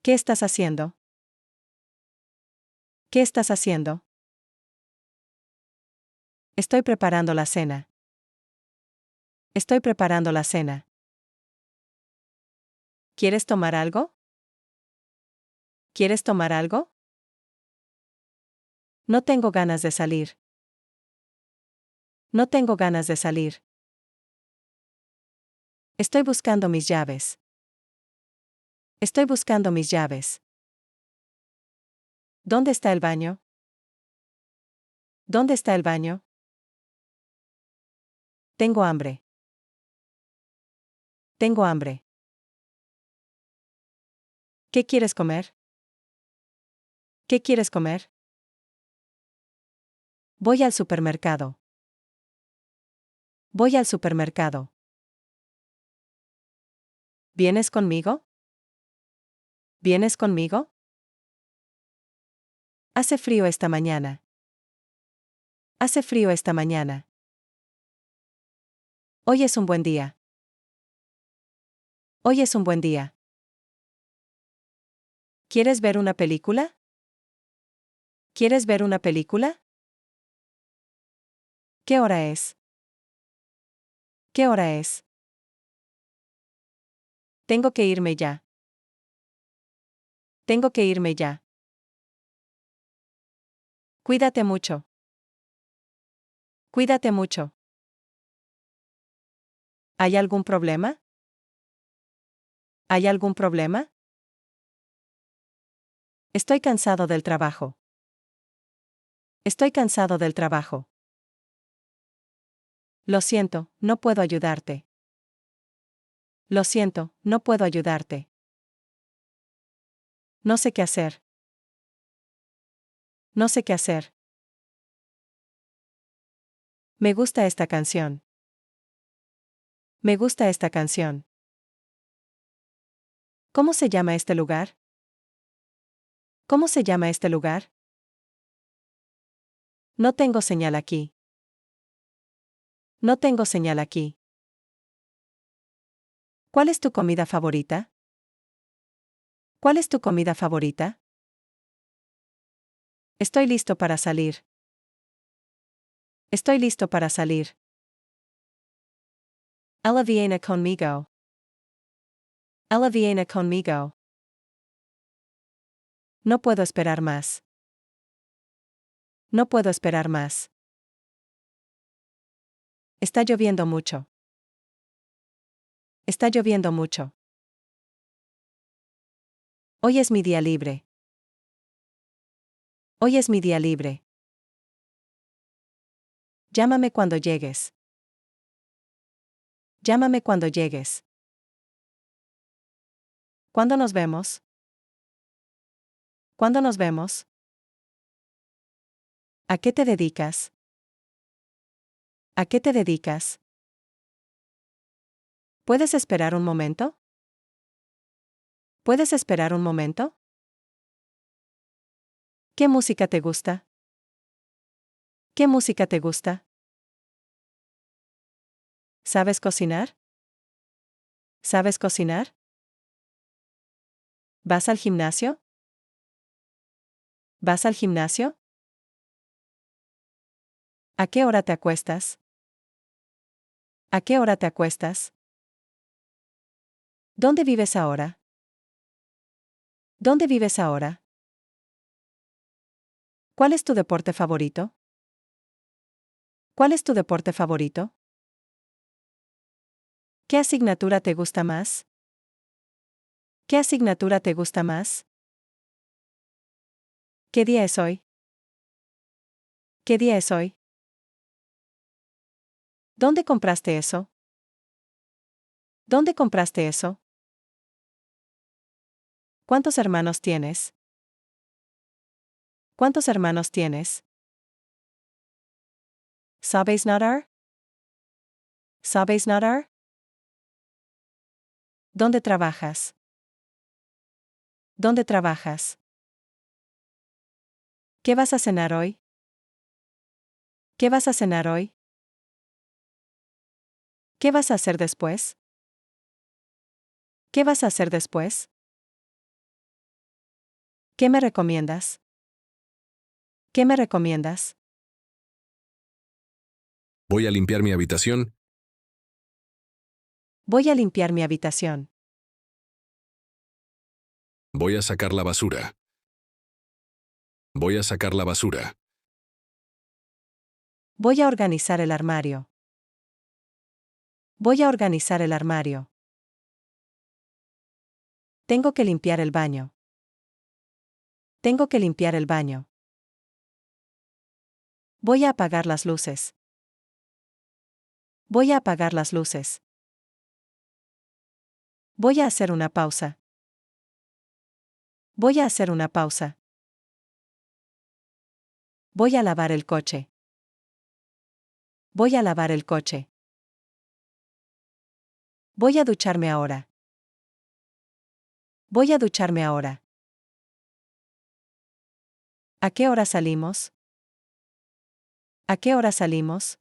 ¿Qué estás haciendo? ¿Qué estás haciendo? Estoy preparando la cena. Estoy preparando la cena. ¿Quieres tomar algo? ¿Quieres tomar algo? No tengo ganas de salir. No tengo ganas de salir. Estoy buscando mis llaves. Estoy buscando mis llaves. ¿Dónde está el baño? ¿Dónde está el baño? Tengo hambre. Tengo hambre. ¿Qué quieres comer? ¿Qué quieres comer? Voy al supermercado. Voy al supermercado. ¿Vienes conmigo? ¿Vienes conmigo? Hace frío esta mañana. Hace frío esta mañana. Hoy es un buen día. Hoy es un buen día. ¿Quieres ver una película? ¿Quieres ver una película? ¿Qué hora es? ¿Qué hora es? Tengo que irme ya. Tengo que irme ya. Cuídate mucho. Cuídate mucho. ¿Hay algún problema? ¿Hay algún problema? Estoy cansado del trabajo. Estoy cansado del trabajo. Lo siento, no puedo ayudarte. Lo siento, no puedo ayudarte. No sé qué hacer. No sé qué hacer. Me gusta esta canción. Me gusta esta canción. ¿Cómo se llama este lugar? ¿Cómo se llama este lugar? No tengo señal aquí. No tengo señal aquí. ¿Cuál es tu comida favorita? ¿Cuál es tu comida favorita? Estoy listo para salir. Estoy listo para salir. Ella viene conmigo. Ella viene conmigo. No puedo esperar más. No puedo esperar más. Está lloviendo mucho. Está lloviendo mucho. Hoy es mi día libre. Hoy es mi día libre. Llámame cuando llegues. Llámame cuando llegues. ¿Cuándo nos vemos? ¿Cuándo nos vemos? ¿A qué te dedicas? ¿A qué te dedicas? ¿Puedes esperar un momento? ¿Puedes esperar un momento? ¿Qué música te gusta? ¿Qué música te gusta? ¿Sabes cocinar? ¿Sabes cocinar? ¿Vas al gimnasio? ¿Vas al gimnasio? ¿A qué hora te acuestas? ¿A qué hora te acuestas? ¿Dónde vives ahora? ¿Dónde vives ahora? ¿Cuál es tu deporte favorito? ¿Cuál es tu deporte favorito? ¿Qué asignatura te gusta más? ¿Qué asignatura te gusta más? ¿Qué día es hoy? ¿Qué día es hoy? ¿Dónde compraste eso? ¿Dónde compraste eso? ¿Cuántos hermanos tienes? ¿Cuántos hermanos tienes? ¿Sabéis nadar? ¿Sabéis nadar? ¿Dónde trabajas? ¿Dónde trabajas? ¿Qué vas a cenar hoy? ¿Qué vas a cenar hoy? ¿Qué vas a hacer después? ¿Qué vas a hacer después? ¿Qué me recomiendas? ¿Qué me recomiendas? Voy a limpiar mi habitación. Voy a limpiar mi habitación. Voy a sacar la basura. Voy a sacar la basura. Voy a organizar el armario. Voy a organizar el armario. Tengo que limpiar el baño. Tengo que limpiar el baño. Voy a apagar las luces. Voy a apagar las luces. Voy a hacer una pausa. Voy a hacer una pausa. Voy a lavar el coche. Voy a lavar el coche. Voy a ducharme ahora. Voy a ducharme ahora. ¿A qué hora salimos? ¿A qué hora salimos?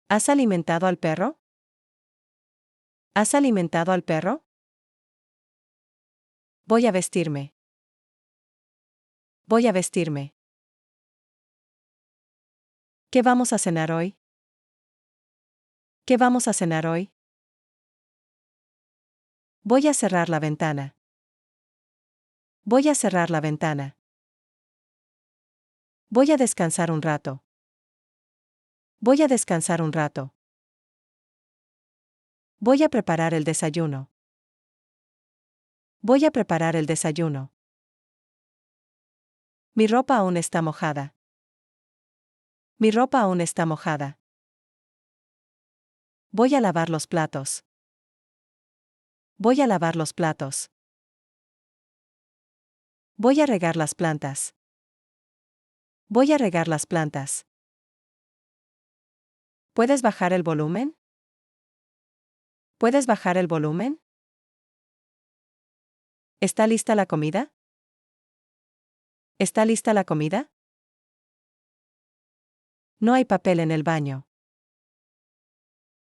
¿Has alimentado al perro? ¿Has alimentado al perro? Voy a vestirme. Voy a vestirme. ¿Qué vamos a cenar hoy? ¿Qué vamos a cenar hoy? Voy a cerrar la ventana. Voy a cerrar la ventana. Voy a descansar un rato. Voy a descansar un rato. Voy a preparar el desayuno. Voy a preparar el desayuno. Mi ropa aún está mojada. Mi ropa aún está mojada. Voy a lavar los platos. Voy a lavar los platos. Voy a regar las plantas. Voy a regar las plantas. ¿Puedes bajar el volumen? ¿Puedes bajar el volumen? ¿Está lista la comida? ¿Está lista la comida? No hay papel en el baño.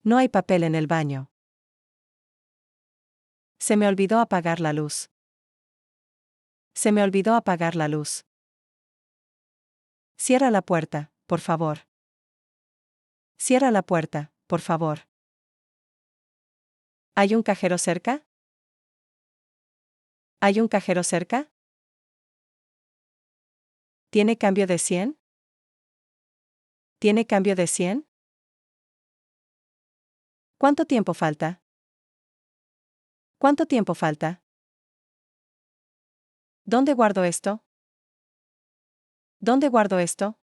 No hay papel en el baño. Se me olvidó apagar la luz. Se me olvidó apagar la luz. Cierra la puerta, por favor. Cierra la puerta, por favor. ¿Hay un cajero cerca? ¿Hay un cajero cerca? ¿Tiene cambio de 100? ¿Tiene cambio de 100? ¿Cuánto tiempo falta? ¿Cuánto tiempo falta? ¿Dónde guardo esto? ¿Dónde guardo esto?